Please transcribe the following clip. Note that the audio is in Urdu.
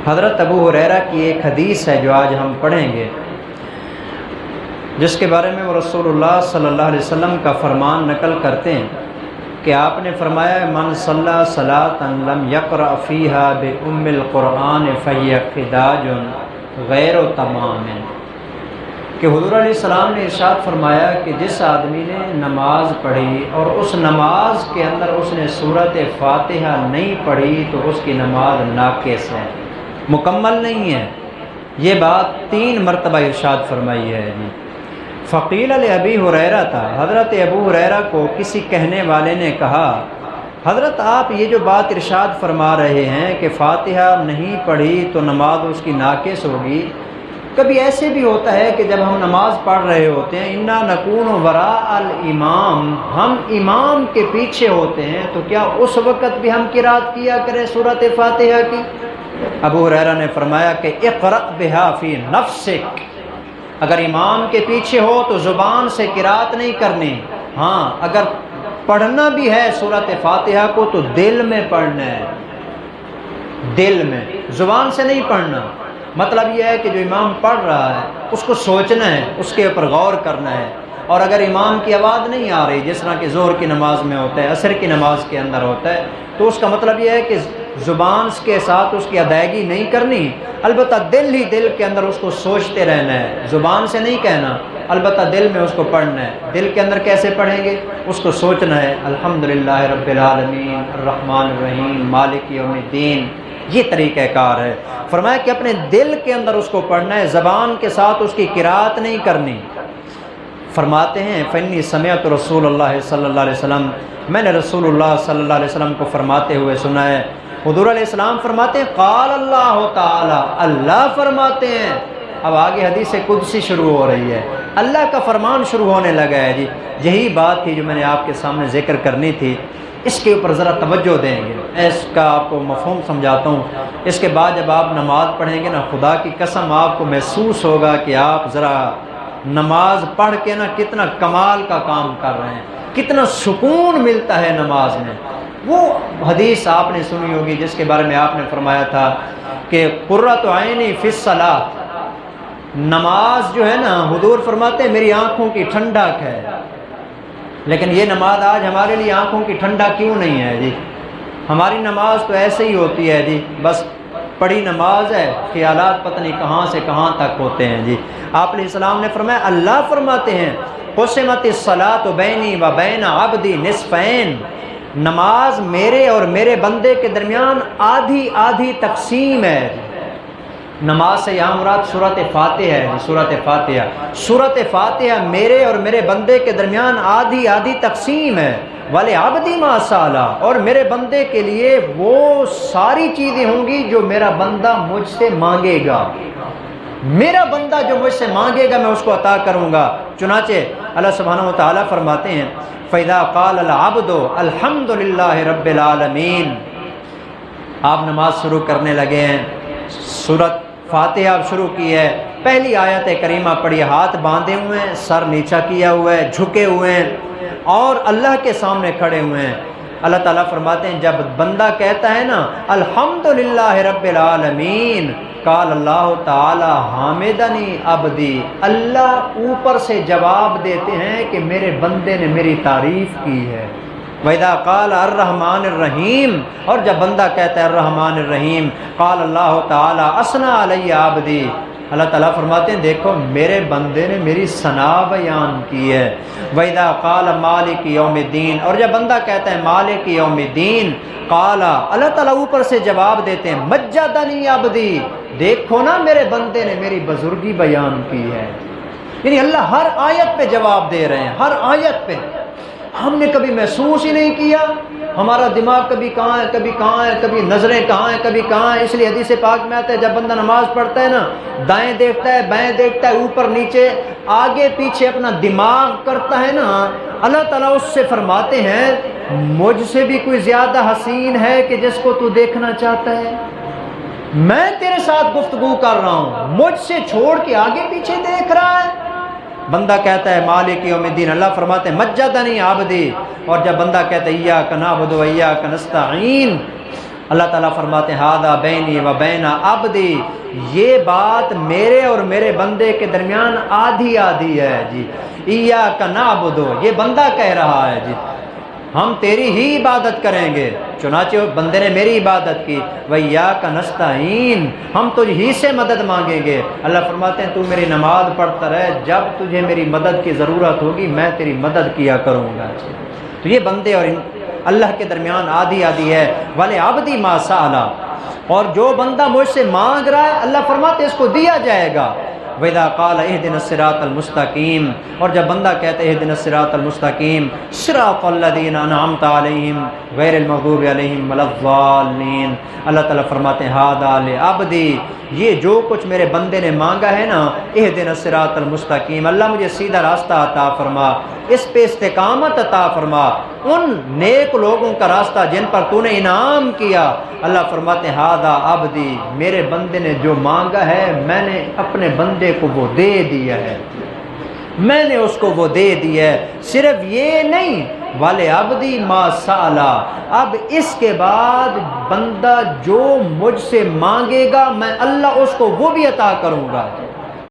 حضرت ابو ہریرہ کی ایک حدیث ہے جو آج ہم پڑھیں گے، جس کے بارے میں وہ رسول اللہ صلی اللہ علیہ وسلم کا فرمان نقل کرتے ہیں کہ آپ نے فرمایا من صلی صلاۃ لم یقرأ فیہا بأم القرآن فہی خداج غیر تمام، کہ حضور علیہ السلام نے ارشاد فرمایا کہ جس آدمی نے نماز پڑھی اور اس نماز کے اندر اس نے سورۃ فاتحہ نہیں پڑھی تو اس کی نماز ناقص ہے، مکمل نہیں ہے۔ یہ بات 3 مرتبہ ارشاد فرمائی ہے جی۔ فقیل لابی ہریرہ تھا، حضرت ابو ہریرہ کو کسی کہنے والے نے کہا حضرت آپ یہ جو بات ارشاد فرما رہے ہیں کہ فاتحہ نہیں پڑھی تو نماز اس کی ناقص ہوگی، کبھی ایسے بھی ہوتا ہے کہ جب ہم نماز پڑھ رہے ہوتے ہیں انا نکون وراء الامام، ہم امام کے پیچھے ہوتے ہیں، تو کیا اس وقت بھی ہم قرات کیا کریں سورۃ فاتحہ کی؟ ابو ہریرہ نے فرمایا کہ اقرأ بہا فی نفسک، اگر امام کے پیچھے ہو تو زبان سے قرات نہیں کرنی، ہاں اگر پڑھنا بھی ہے سورۃ فاتحہ کو تو دل میں پڑھنا ہے، دل میں، زبان سے نہیں پڑھنا۔ مطلب یہ ہے کہ جو امام پڑھ رہا ہے اس کو سوچنا ہے، اس کے اوپر غور کرنا ہے، اور اگر امام کی آواز نہیں آ رہی جس طرح کہ ظہر کی نماز میں ہوتا ہے، عصر کی نماز کے اندر ہوتا ہے، تو اس کا مطلب یہ ہے کہ زبان کے ساتھ اس کی ادائیگی نہیں کرنی، البتہ دل ہی دل کے اندر اس کو سوچتے رہنا ہے، زبان سے نہیں کہنا، البتہ دل میں اس کو پڑھنا ہے۔ دل کے اندر کیسے پڑھیں گے؟ اس کو سوچنا ہے الحمدللہ رب العالمین الرحمن الرحیم مالک یوم الدین، یہ طریقہ کار ہے۔ فرمایا کہ اپنے دل کے اندر اس کو پڑھنا ہے، زبان کے ساتھ اس کی قرات نہیں کرنی۔ فرماتے ہیں فإنی سمعت رسول اللہ صلی اللہ علیہ وسلم، میں نے رسول اللہ صلی اللہ علیہ وسلم کو فرماتے ہوئے سنا ہے۔ حضور علیہ السلام فرماتے ہیں قال اللہ تعالی، اللہ فرماتے ہیں، اب آگے حدیث قدسی شروع ہو رہی ہے، اللہ کا فرمان شروع ہونے لگا ہے جی۔ یہی بات تھی جو میں نے آپ کے سامنے ذکر کرنی تھی، اس کے اوپر ذرا توجہ دیں گے، اس کا آپ کو مفہوم سمجھاتا ہوں۔ اس کے بعد جب آپ نماز پڑھیں گے نا، خدا کی قسم آپ کو محسوس ہوگا کہ آپ ذرا نماز پڑھ کے نا کتنا کمال کا کام کر رہے ہیں، کتنا سکون ملتا ہے نماز میں۔ وہ حدیث آپ نے سنی ہوگی جس کے بارے میں آپ نے فرمایا تھا کہ قرۃ عینی فی الصلاۃ، نماز جو ہے نا، حضور فرماتے ہیں میری آنکھوں کی ٹھنڈک ہے، لیکن یہ نماز آج ہمارے لیے آنکھوں کی ٹھنڈک کیوں نہیں ہے جی؟ ہماری نماز تو ایسے ہی ہوتی ہے جی، بس پڑھی نماز ہے، خیالات پتہ نہیں کہاں سے کہاں تک ہوتے ہیں جی۔ آپ علیہ السلام نے فرمایا، اللہ فرماتے ہیں قسمت الصلاۃ بینی و بین عبدی نصفین، نماز میرے اور میرے بندے کے درمیان آدھی آدھی تقسیم ہے۔ نماز سے یہاں مراد سورۃ فاتحہ ہے، سورۃ فاتحہ، سورۃ فاتحہ میرے اور میرے بندے کے درمیان آدھی آدھی تقسیم ہے۔ وَلِعَبْدِ مَا سَأَلَ، اور میرے بندے کے لیے وہ ساری چیزیں ہوں گی جو میرا بندہ مجھ سے مانگے گا، میرا بندہ جو مجھ سے مانگے گا میں اس کو عطا کروں گا۔ چنانچہ اللہ سبحانہ و تعالیٰ فرماتے ہیں فَإِذَا قَالَ الْعَبْدُ الْحَمْدُ لِلَّهِ رَبِّ الْعَالَمِينَ، آپ نماز شروع کرنے لگے ہیں، سورۃ فاتحہ اب شروع کی ہے، پہلی آیت کریمہ پڑھی، ہاتھ باندھے ہوئے ہیں، سر نیچا کیا ہوا ہے، جھکے ہوئے ہیں اور اللہ کے سامنے کھڑے ہوئے ہیں۔ اللہ تعالیٰ فرماتے ہیں جب بندہ کہتا ہے نا الحمدللہ رب العالمین، قال اللہ تعالی حامدنی عبدی، اللہ اوپر سے جواب دیتے ہیں کہ میرے بندے نے میری تعریف کی ہے۔ وَإِذَا قَالَ الرَّحْمَٰنِ الرَّحِيمِ، اور جب بندہ کہتا ہے الرحمن الرحیم، قال اللہ تعالی اثنى علی عبدی، اللہ تعالیٰ فرماتے ہیں دیکھو میرے بندے نے میری ثنا بیان کی ہے۔ وَإِذَا قَالَ مَالِكِ يَوْمِ الدِّينِ، اور جب بندہ کہتا ہے مالک یوم الدین، قال، اللہ تعالیٰ اوپر سے جواب دیتے ہیں مجدنی عبدی، دیکھو نا میرے بندے نے میری بزرگی بیان کی ہے۔ یعنی اللہ ہر آیت پہ جواب دے رہے ہیں، ہر آیت پہ۔ ہم نے کبھی محسوس ہی نہیں کیا، ہمارا دماغ کبھی کہاں ہے کبھی کہاں ہے، کبھی نظریں کہاں ہیں کبھی کہاں ہیں۔ اس لیے حدیث پاک میں آتا ہے جب بندہ نماز پڑھتا ہے نا، دائیں دیکھتا ہے بائیں دیکھتا ہے، اوپر نیچے آگے پیچھے اپنا دماغ کرتا ہے نا، اللہ تعالیٰ اس سے فرماتے ہیں مجھ سے بھی کوئی زیادہ حسین ہے کہ جس کو تو دیکھنا چاہتا ہے؟ میں تیرے ساتھ گفتگو کر رہا ہوں، مجھ سے چھوڑ کے آگے پیچھے دیکھ رہا ہے۔ بندہ کہتا ہے مالک یوم الدین، اللہ فرماتے ہیں مجدنی عبدی، اور جب بندہ کہتا ہے ایاک نعبد و ایاک نستعین، اللہ تعالیٰ فرماتے ہیں ہادہ بینی و بین عبدی، یہ بات میرے اور میرے بندے کے درمیان آدھی آدھی ہے جی۔ ایاک نعبد، یہ بندہ کہہ رہا ہے جی ہم تیری ہی عبادت کریں گے، چنانچہ بندے نے میری عبادت کی، وَإِيَّاكَ نَسْتَعِينُ، ہم تجھ ہی سے مدد مانگیں گے۔ اللہ فرماتے ہیں تو میری نماز پڑھتا رہے، جب تجھے میری مدد کی ضرورت ہوگی میں تیری مدد کیا کروں گا۔ تو یہ بندے اور اللہ کے درمیان آدھی آدھی ہے۔ وَلِعَبْدِ مَا سَأَلَ، اور جو بندہ مجھ سے مانگ رہا ہے اللہ فرماتے ہیں اس کو دیا جائے گا۔ وَإِذَا قَالَ اهْدِنَا الصِّرَاطَ الْمُسْتَقِيمَ، اور جب بندہ کہتا ہے اهْدِنَا الصِّرَاطَ الْمُسْتَقِيمَ صِرَاطَ الَّذِينَ أَنْعَمْتَ عَلَيْهِمْ غَيْرِ الْمَغْضُوبِ عَلَيْهِمْ وَلَا الضَّالِّينَ، اللہ تعالیٰ فرماتے ہیں ہَذَا لِعَبْدِي، یہ جو کچھ میرے بندے نے مانگا ہے نا، اهْدِنَا الصِّرَاطَ الْمُسْتَقِيمَ، اللہ مجھے سیدھا راستہ عطا فرما، اس پہ استقامت عطا فرما، ان نیک لوگوں کا راستہ جن پر تو نے انعام کیا۔ اللہ فرماتے ہیں ہذا عبدی، میرے بندے نے جو مانگا ہے میں نے اپنے بندے کو وہ دے دیا ہے، میں نے اس کو وہ دے دیا ہے۔ صرف یہ نہیں، وَلِعَبْدِ مَا سَأَلَ، اب اس کے بعد بندہ جو مجھ سے مانگے گا میں اللہ اس کو وہ بھی عطا کروں گا۔